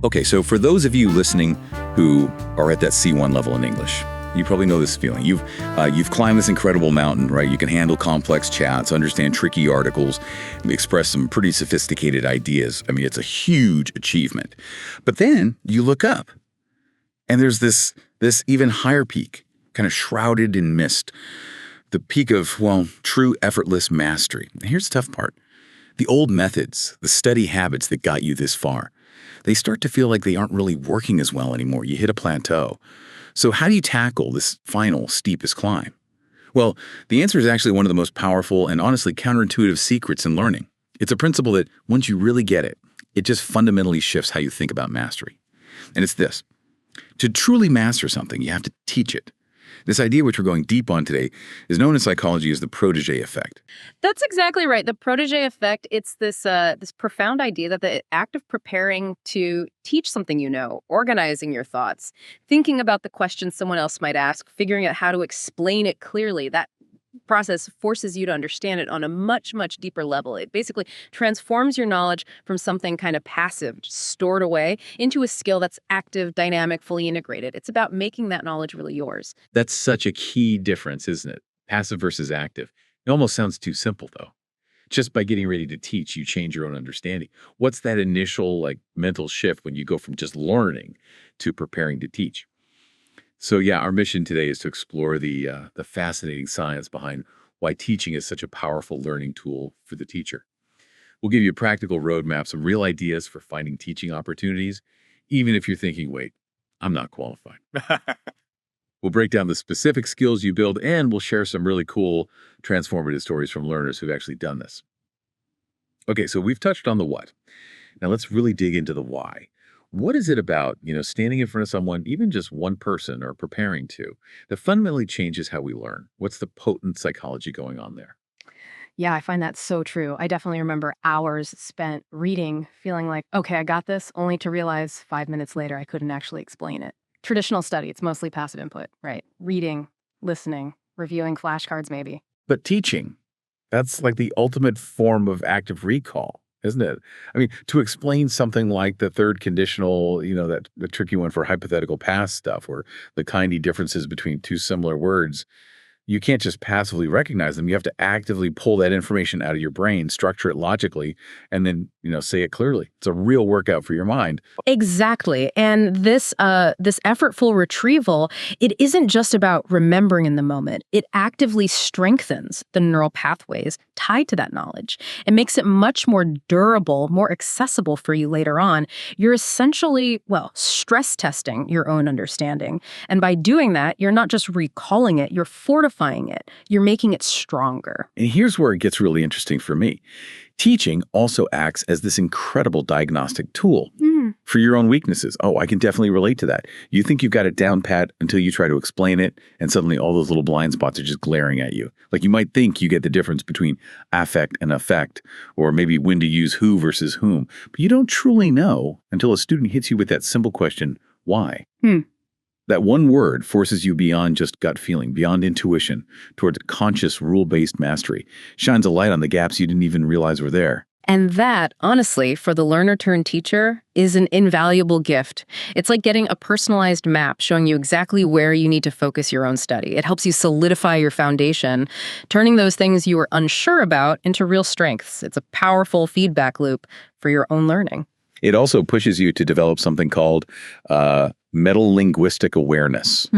Okay, so for those of you listening who are at that C1 level in English, you probably know this feeling. You've climbed this incredible mountain, right? You can handle complex chats, understand tricky articles, express some pretty sophisticated ideas. I mean, it's a huge achievement. But then you look up, and there's this even higher peak, kind of shrouded in mist. The peak of, well, true effortless mastery. And here's the tough part. The old methods, the steady habits that got you this far, they start to feel like they aren't really working as well anymore. You hit a plateau. So how do you tackle this final steepest climb? Well, the answer is actually one of the most powerful and honestly counterintuitive secrets in learning. It's a principle that once you really get it, it just fundamentally shifts how you think about mastery. And it's this. To truly master something, you have to teach it. This idea, which we're going deep on today, is known in psychology as the protege effect. That's exactly right. The protege effect, it's this profound idea that the act of preparing to teach something you know, organizing your thoughts, thinking about the questions someone else might ask, figuring out how to explain it clearly, that process forces you to understand it on a much, much deeper level. It basically transforms your knowledge from something kind of passive, just stored away, into a skill that's active, dynamic, fully integrated. It's about making that knowledge really yours. That's such a key difference, isn't it? Passive versus active. It almost sounds too simple, though. Just by getting ready to teach, you change your own understanding. What's that initial mental shift when you go from just learning to preparing to teach? So yeah, our mission today is to explore the fascinating science behind why teaching is such a powerful learning tool for the teacher. We'll give you a practical roadmap, some real ideas for finding teaching opportunities, even if you're thinking, wait, I'm not qualified. We'll break down the specific skills you build, and we'll share some really cool transformative stories from learners who've actually done this. Okay, so we've touched on the what. Now let's really dig into the why. What is it about, standing in front of someone, even just one person or preparing to, that fundamentally changes how we learn? What's the potent psychology going on there? Yeah, I find that so true. I definitely remember hours spent reading, feeling like, okay, I got this, only to realize 5 minutes later I couldn't actually explain it. Traditional study, it's mostly passive input, right? Reading, listening, reviewing flashcards maybe. But teaching, that's like the ultimate form of active recall, isn't it? I mean, to explain something like the third conditional, that the tricky one for hypothetical past stuff, or the kindy differences between two similar words, you can't just passively recognize them. You have to actively pull that information out of your brain, structure it logically, and then, say it clearly. It's a real workout for your mind. Exactly. And this effortful retrieval, it isn't just about remembering in the moment. It actively strengthens the neural pathways tied to that knowledge and makes it much more durable, more accessible for you later on. You're essentially, stress testing your own understanding. And by doing that, you're not just recalling it, you're fortifying it. You're making it stronger. And here's where it gets really interesting for me. Teaching also acts as this incredible diagnostic tool for your own weaknesses. Oh, I can definitely relate to that. You think you've got it down pat until you try to explain it, and suddenly all those little blind spots are just glaring at you. Like you might think you get the difference between affect and effect, or maybe when to use who versus whom, but you don't truly know until a student hits you with that simple question, why? That one word forces you beyond just gut feeling, beyond intuition, towards conscious, rule-based mastery, shines a light on the gaps you didn't even realize were there. And that, honestly, for the learner turned teacher, is an invaluable gift. It's like getting a personalized map showing you exactly where you need to focus your own study. It helps you solidify your foundation, turning those things you were unsure about into real strengths. It's a powerful feedback loop for your own learning. It also pushes you to develop something called metalinguistic awareness,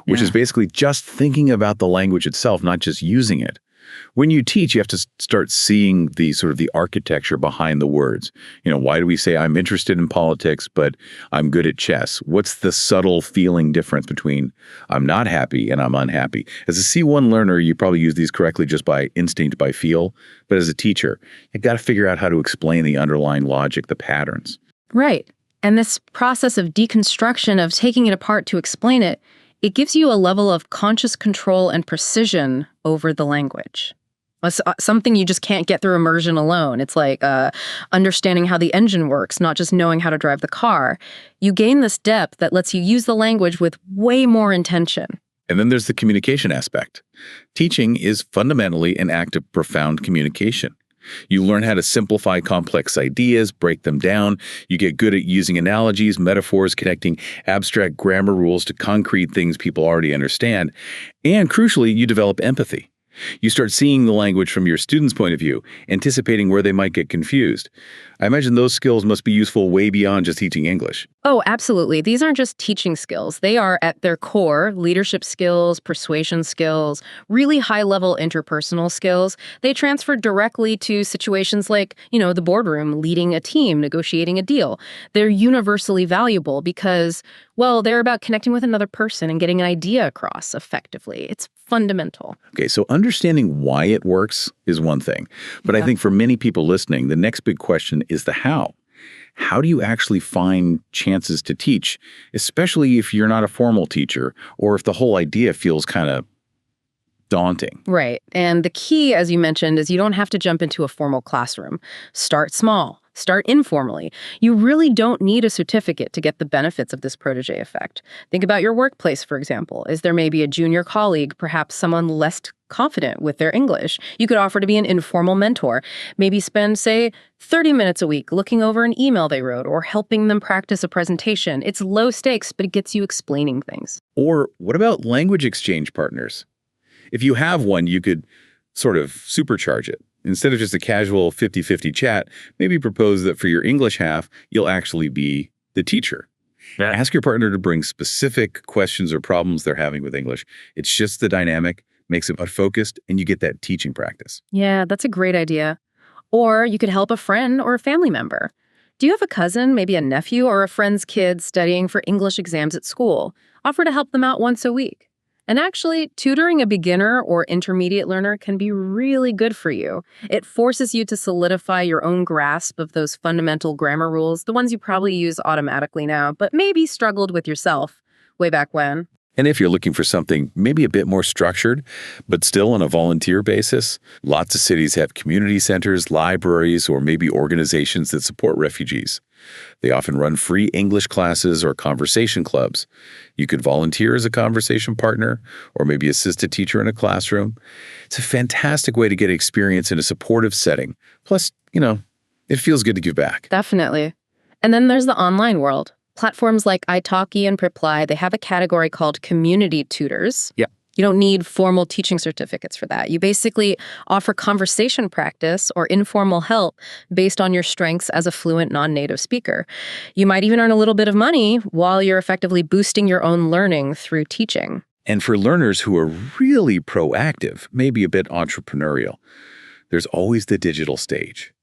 which is basically just thinking about the language itself, not just using it. When you teach, you have to start seeing the architecture behind the words. Why do we say I'm interested in politics, but I'm good at chess? What's the subtle feeling difference between I'm not happy and I'm unhappy? As a C1 learner, you probably use these correctly just by instinct, by feel. But as a teacher, you've got to figure out how to explain the underlying logic, the patterns. Right. And this process of deconstruction, of taking it apart to explain it, it gives you a level of conscious control and precision over the language. It's something you just can't get through immersion alone. It's like understanding how the engine works, not just knowing how to drive the car. You gain this depth that lets you use the language with way more intention. And then there's the communication aspect. Teaching is fundamentally an act of profound communication. You learn how to simplify complex ideas, break them down. You get good at using analogies, metaphors, connecting abstract grammar rules to concrete things people already understand. And crucially, you develop empathy. You start seeing the language from your student's point of view, anticipating where they might get confused. I imagine those skills must be useful way beyond just teaching English. Oh, absolutely. These aren't just teaching skills. They are, at their core, leadership skills, persuasion skills, really high-level interpersonal skills. They transfer directly to situations like, the boardroom, leading a team, negotiating a deal. They're universally valuable because, well, they're about connecting with another person and getting an idea across effectively. It's fundamental. Okay, so understanding why it works is one thing. But I think for many people listening, the next big question is the how. How do you actually find chances to teach, especially if you're not a formal teacher or if the whole idea feels kind of daunting? Right. And the key, as you mentioned, is you don't have to jump into a formal classroom. Start small. Start informally. You really don't need a certificate to get the benefits of this protege effect. Think about your workplace, for example. Is there maybe a junior colleague, perhaps someone less confident with their English? You could offer to be an informal mentor. Maybe spend, say, 30 minutes a week looking over an email they wrote or helping them practice a presentation. It's low stakes, but it gets you explaining things. Or what about language exchange partners? If you have one, you could sort of supercharge it. Instead of just a casual 50-50 chat, maybe propose that for your English half, you'll actually be the teacher. Yeah. Ask your partner to bring specific questions or problems they're having with English. It's just the dynamic, makes it focused, and you get that teaching practice. Yeah, that's a great idea. Or you could help a friend or a family member. Do you have a cousin, maybe a nephew, or a friend's kid studying for English exams at school? Offer to help them out once a week. And actually, tutoring a beginner or intermediate learner can be really good for you. It forces you to solidify your own grasp of those fundamental grammar rules, the ones you probably use automatically now, but maybe struggled with yourself way back when. And if you're looking for something maybe a bit more structured, but still on a volunteer basis, lots of cities have community centers, libraries, or maybe organizations that support refugees. They often run free English classes or conversation clubs. You could volunteer as a conversation partner or maybe assist a teacher in a classroom. It's a fantastic way to get experience in a supportive setting. Plus, it feels good to give back. Definitely. And then there's the online world. Platforms like italki and Preply, they have a category called community tutors. Yeah. You don't need formal teaching certificates for that. You basically offer conversation practice or informal help based on your strengths as a fluent non-native speaker. You might even earn a little bit of money while you're effectively boosting your own learning through teaching. And for learners who are really proactive, maybe a bit entrepreneurial, there's always the digital stage.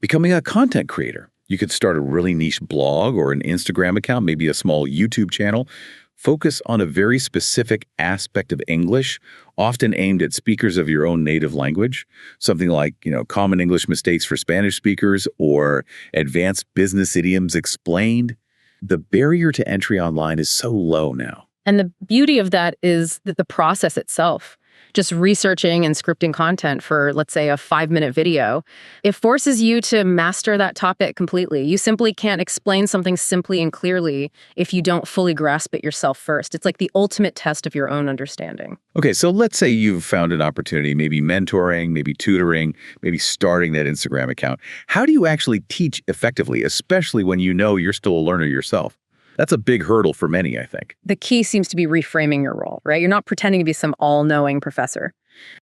Becoming a content creator. You could start a really niche blog or an Instagram account, maybe a small YouTube channel. Focus on a very specific aspect of English, often aimed at speakers of your own native language. Something like, common English mistakes for Spanish speakers or advanced business idioms explained. The barrier to entry online is so low now. And the beauty of that is that the process itself. Just researching and scripting content for, let's say, a 5-minute video, it forces you to master that topic completely. You simply can't explain something simply and clearly if you don't fully grasp it yourself first. It's like the ultimate test of your own understanding. Okay, so let's say you've found an opportunity, maybe mentoring, maybe tutoring, maybe starting that Instagram account. How do you actually teach effectively, especially when you're still a learner yourself? That's a big hurdle for many, I think. The key seems to be reframing your role, right? You're not pretending to be some all-knowing professor.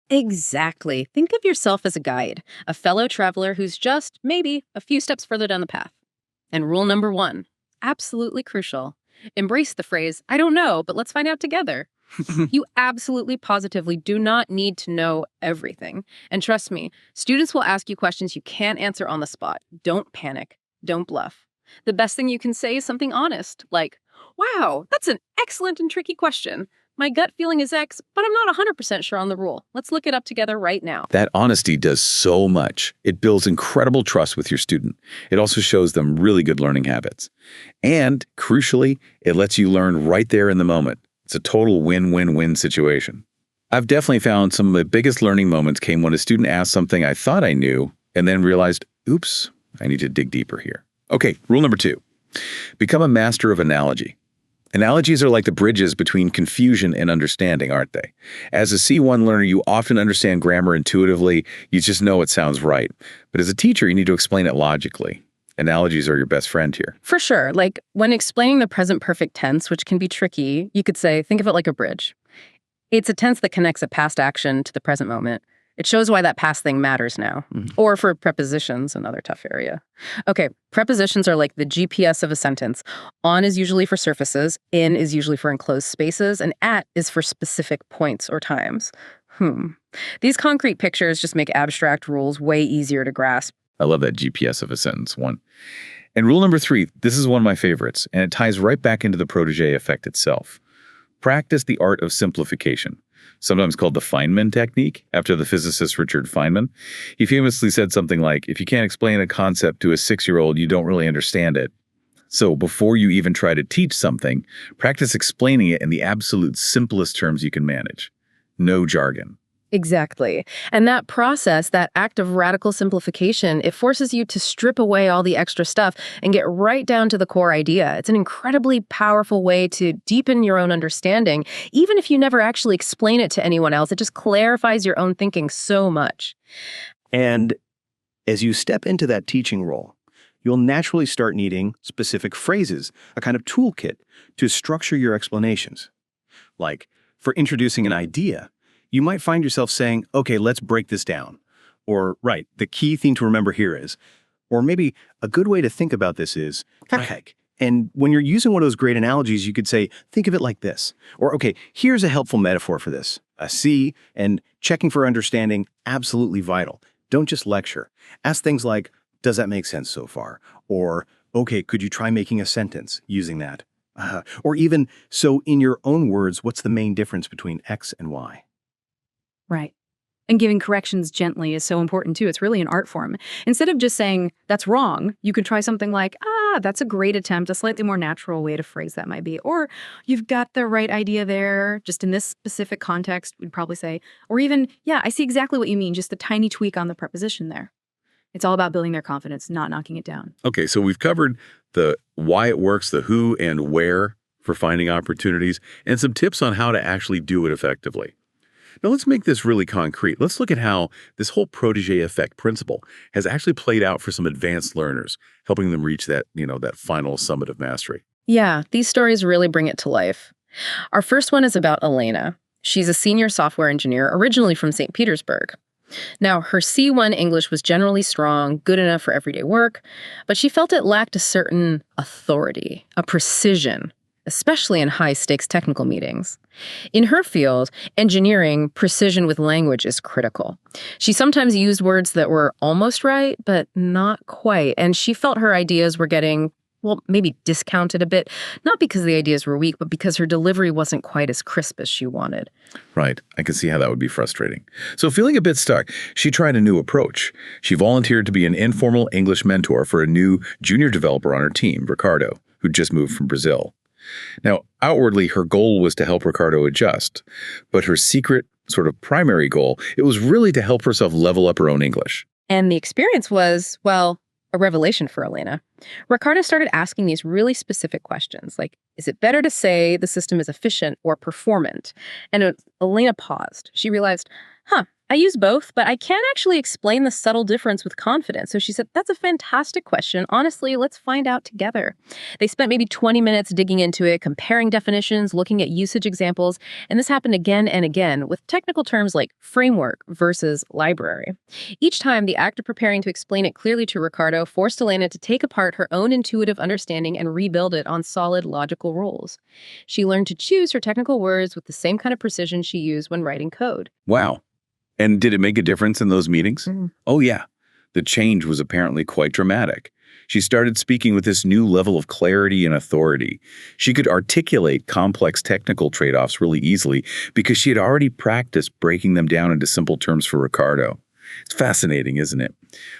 Exactly. Think of yourself as a guide, a fellow traveler who's just maybe a few steps further down the path. And rule number 1, absolutely crucial. Embrace the phrase, I don't know, but let's find out together. You absolutely positively do not need to know everything. And trust me, students will ask you questions you can't answer on the spot. Don't panic. Don't bluff. The best thing you can say is something honest, like, wow, that's an excellent and tricky question. My gut feeling is X, but I'm not 100% sure on the rule. Let's look it up together right now. That honesty does so much. It builds incredible trust with your student. It also shows them really good learning habits. And, crucially, it lets you learn right there in the moment. It's a total win-win-win situation. I've definitely found some of the biggest learning moments came when a student asked something I thought I knew and then realized, oops, I need to dig deeper here. Okay, rule number 2, become a master of analogy. Analogies are like the bridges between confusion and understanding, aren't they? As a C1 learner, you often understand grammar intuitively. You just know it sounds right. But as a teacher, you need to explain it logically. Analogies are your best friend here. For sure. Like when explaining the present perfect tense, which can be tricky, you could say, think of it like a bridge. It's a tense that connects a past action to the present moment. It shows why that past thing matters now. Or for prepositions, another tough area. Okay, prepositions are like the GPS of a sentence. On is usually for surfaces, in is usually for enclosed spaces, and at is for specific points or times. These concrete pictures just make abstract rules way easier to grasp. I love that GPS of a sentence one. And rule number 3, this is one of my favorites, and it ties right back into the protege effect itself. Practice the art of simplification, sometimes called the Feynman technique, after the physicist Richard Feynman. He famously said something like, if you can't explain a concept to a 6-year-old, you don't really understand it. So before you even try to teach something, practice explaining it in the absolute simplest terms you can manage. No jargon. Exactly. And that process, that act of radical simplification, it forces you to strip away all the extra stuff and get right down to the core idea. It's an incredibly powerful way to deepen your own understanding. Even if you never actually explain it to anyone else, it just clarifies your own thinking so much. And as you step into that teaching role, you'll naturally start needing specific phrases, a kind of toolkit to structure your explanations. Like, for introducing an idea, you might find yourself saying, okay, let's break this down. Or, right, the key thing to remember here is, or maybe a good way to think about this is, heck. And when you're using one of those great analogies, you could say, think of it like this. Or, okay, here's a helpful metaphor for this. A C and checking for understanding, absolutely vital. Don't just lecture. Ask things like, does that make sense so far? Or, okay, could you try making a sentence using that? Or even, so in your own words, what's the main difference between X and Y? Right. And giving corrections gently is so important too. It's really an art form. Instead of just saying, that's wrong, you could try something like, that's a great attempt, a slightly more natural way to phrase that might be. Or you've got the right idea there, just in this specific context, we'd probably say. Or even, yeah, I see exactly what you mean, just a tiny tweak on the preposition there. It's all about building their confidence, not knocking it down. Okay, so we've covered the why it works, the who and where for finding opportunities, and some tips on how to actually do it effectively. Now let's make this really concrete. Let's look at how this whole protege effect principle has actually played out for some advanced learners, helping them reach that, that final summit of mastery. Yeah, these stories really bring it to life. Our first one is about Elena. She's a senior software engineer, originally from St. Petersburg. Now, her C1 English was generally strong, good enough for everyday work, but she felt it lacked a certain authority, a precision, especially in high-stakes technical meetings. In her field, engineering, precision with language is critical. She sometimes used words that were almost right, but not quite, and she felt her ideas were getting, maybe discounted a bit, not because the ideas were weak, but because her delivery wasn't quite as crisp as she wanted. Right. I can see how that would be frustrating. So feeling a bit stuck, she tried a new approach. She volunteered to be an informal English mentor for a new junior developer on her team, Ricardo, who'd just moved from Brazil. Now, outwardly, her goal was to help Ricardo adjust, but her secret, sort of primary goal, it was really to help herself level up her own English. And the experience was, a revelation for Elena. Ricardo started asking these really specific questions, like, is it better to say the system is efficient or performant? And Elena paused. She realized, I use both, but I can't actually explain the subtle difference with confidence. So she said, that's a fantastic question. Honestly, let's find out together. They spent maybe 20 minutes digging into it, comparing definitions, looking at usage examples. And this happened again and again with technical terms like framework versus library. Each time, the act of preparing to explain it clearly to Ricardo forced Elena to take apart her own intuitive understanding and rebuild it on solid logical rules. She learned to choose her technical words with the same kind of precision she used when writing code. Wow. And did it make a difference in those meetings? Oh, yeah. The change was apparently quite dramatic. She started speaking with this new level of clarity and authority. She could articulate complex technical trade-offs really easily because she had already practiced breaking them down into simple terms for Ricardo. It's fascinating, isn't it?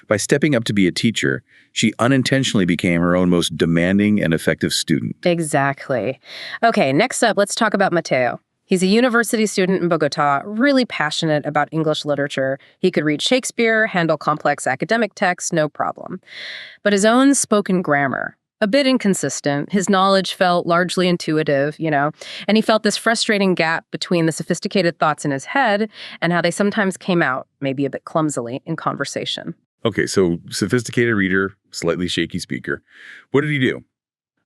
By stepping up to be a teacher, she unintentionally became her own most demanding and effective student. Exactly. Okay, next up, let's talk about Mateo. He's a university student in Bogota, really passionate about English literature. He could read Shakespeare, handle complex academic texts, no problem. But his own spoken grammar, A bit inconsistent. His knowledge felt largely intuitive, and he felt this frustrating gap between the sophisticated thoughts in his head and how they sometimes came out, maybe a bit clumsily, in conversation. Okay, so sophisticated reader, slightly shaky speaker. What did he do?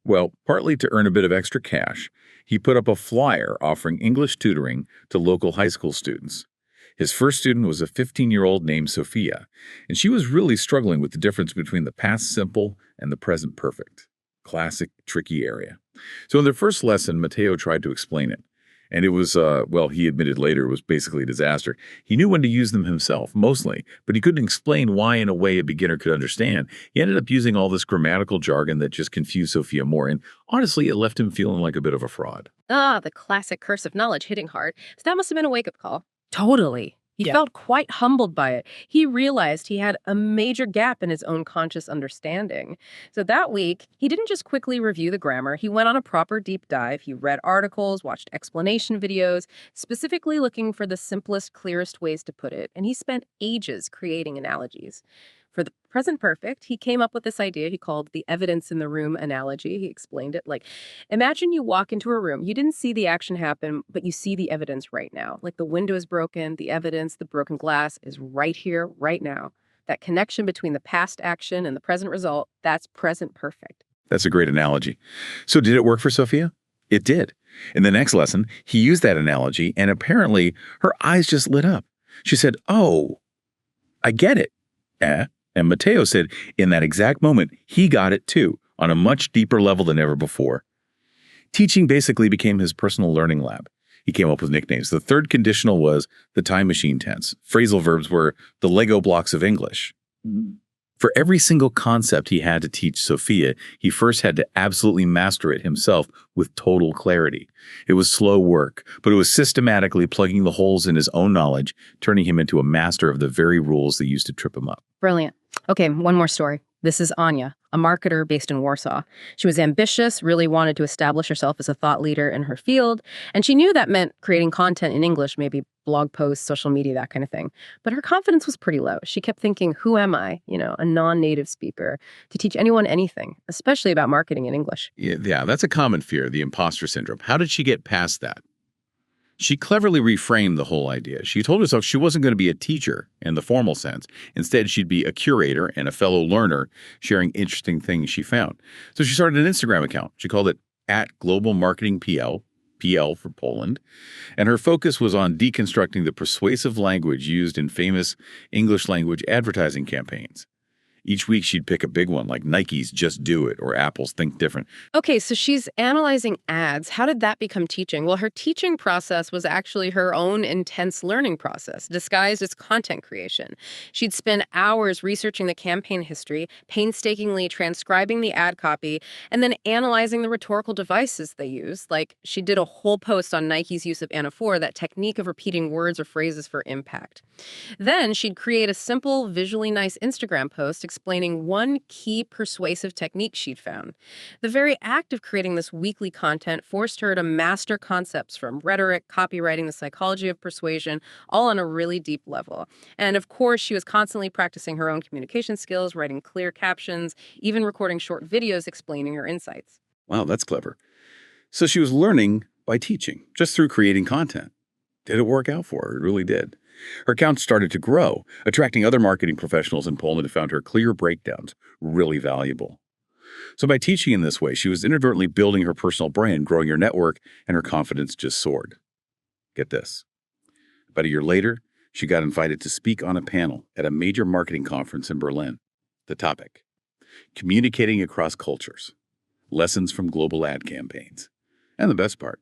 Well, partly to earn a bit of extra cash, he put up a flyer offering English tutoring to local high school students. His first student was a 15-year-old named Sophia, and she was really struggling with the difference between the past simple and the present perfect. Classic, tricky area. So in their first lesson, Matteo tried to explain it. And it was, he admitted later it was basically a disaster. He knew when to use them himself, mostly, but he couldn't explain why in a way a beginner could understand. He ended up using all this grammatical jargon that just confused Sophia more, and honestly, it left him feeling like a bit of a fraud. Ah, the classic curse of knowledge hitting hard. So that must have been a wake-up call. Totally. He Yeah. felt quite humbled by it. He realized he had a major gap in his own conscious understanding. So that week, he didn't just quickly review the grammar. He went on a proper deep dive. He read articles, watched explanation videos, specifically looking for the simplest, clearest ways to put it. And he spent ages creating analogies. For the present perfect, he came up with this idea he called the evidence in the room analogy. He explained it like, imagine you walk into a room, you didn't see the action happen, but you see the evidence right now. Like the window is broken, the evidence, the broken glass is right here, right now. That connection between the past action and the present result, that's present perfect. That's a great analogy. So did it work for Sophia? It did. In the next lesson, he used that analogy, and apparently her eyes just lit up. She said, "Oh, I get it." And Matteo said in that exact moment, he got it too, on a much deeper level than ever before. Teaching basically became his personal learning lab. He came up with nicknames. The third conditional was the time machine tense. Phrasal verbs were the Lego blocks of English. For every single concept he had to teach Sophia, he first had to absolutely master it himself with total clarity. It was slow work, but it was systematically plugging the holes in his own knowledge, turning him into a master of the very rules that used to trip him up. Brilliant. Okay, one more story. This is Anya, a marketer based in Warsaw. She was ambitious, really wanted to establish herself as a thought leader in her field, and she knew that meant creating content in English, maybe blog posts, social media, that kind of thing. But her confidence was pretty low. She kept thinking, who am I, a non-native speaker, to teach anyone anything, especially about marketing in English? Yeah, that's a common fear, the imposter syndrome. How did she get past that? She cleverly reframed the whole idea. She told herself she wasn't going to be a teacher in the formal sense. Instead, she'd be a curator and a fellow learner sharing interesting things she found. So she started an Instagram account. She called it @GlobalMarketingPL, PL for Poland. And her focus was on deconstructing the persuasive language used in famous English language advertising campaigns. Each week, she'd pick a big one, like Nike's Just Do It or Apple's Think Different. Okay, so she's analyzing ads. How did that become teaching? Well, her teaching process was actually her own intense learning process, disguised as content creation. She'd spend hours researching the campaign history, painstakingly transcribing the ad copy, and then analyzing the rhetorical devices they used. Like, she did a whole post on Nike's use of anaphora, that technique of repeating words or phrases for impact. Then she'd create a simple, visually nice Instagram post explaining one key persuasive technique she'd found. The very act of creating this weekly content forced her to master concepts from rhetoric, copywriting, the psychology of persuasion, all on a really deep level. And of course, she was constantly practicing her own communication skills, writing clear captions, even recording short videos explaining her insights. Wow, that's clever. So she was learning by teaching, just through creating content. Did it work out for her? It really did. Her account started to grow, attracting other marketing professionals in Poland who found her clear breakdowns really valuable. So by teaching in this way, she was inadvertently building her personal brand, growing her network, and her confidence just soared. Get this. About a year later, she got invited to speak on a panel at a major marketing conference in Berlin. The topic: communicating across cultures, lessons from global ad campaigns. And the best part,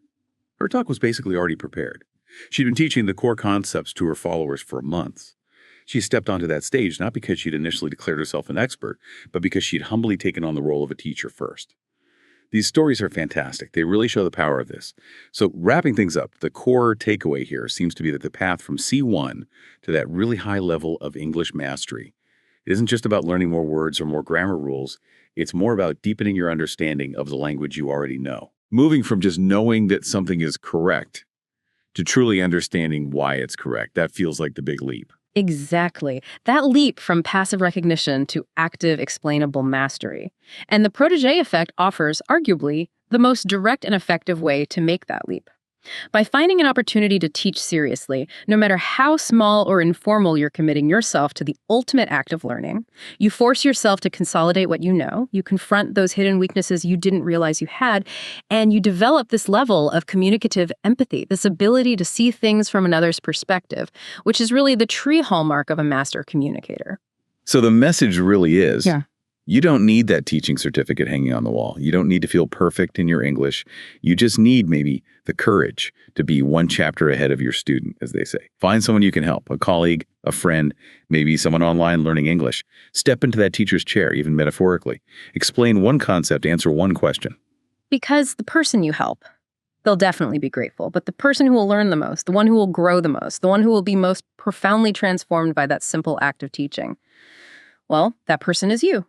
her talk was basically already prepared. She'd been teaching the core concepts to her followers for months. She stepped onto that stage not because she'd initially declared herself an expert, but because she'd humbly taken on the role of a teacher first. These stories are fantastic. They really show the power of this. So wrapping things up, the core takeaway here seems to be that the path from C1 to that really high level of English mastery, it isn't just about learning more words or more grammar rules. It's more about deepening your understanding of the language you already know. Moving from just knowing that something is correct to truly understanding why it's correct. That feels like the big leap. Exactly. That leap from passive recognition to active explainable mastery. And the protege effect offers, arguably, the most direct and effective way to make that leap. By finding an opportunity to teach seriously, no matter how small or informal you're committing yourself to the ultimate act of learning, you force yourself to consolidate what you know, you confront those hidden weaknesses you didn't realize you had, and you develop this level of communicative empathy, this ability to see things from another's perspective, which is really the true hallmark of a master communicator. So the message really is, Yeah. you don't need that teaching certificate hanging on the wall. You don't need to feel perfect in your English. You just need maybe the courage to be one chapter ahead of your student, as they say. Find someone you can help, a colleague, a friend, maybe someone online learning English. Step into that teacher's chair, even metaphorically. Explain one concept, answer one question. Because the person you help, they'll definitely be grateful. But the person who will learn the most, the one who will grow the most, the one who will be most profoundly transformed by that simple act of teaching, well, that person is you.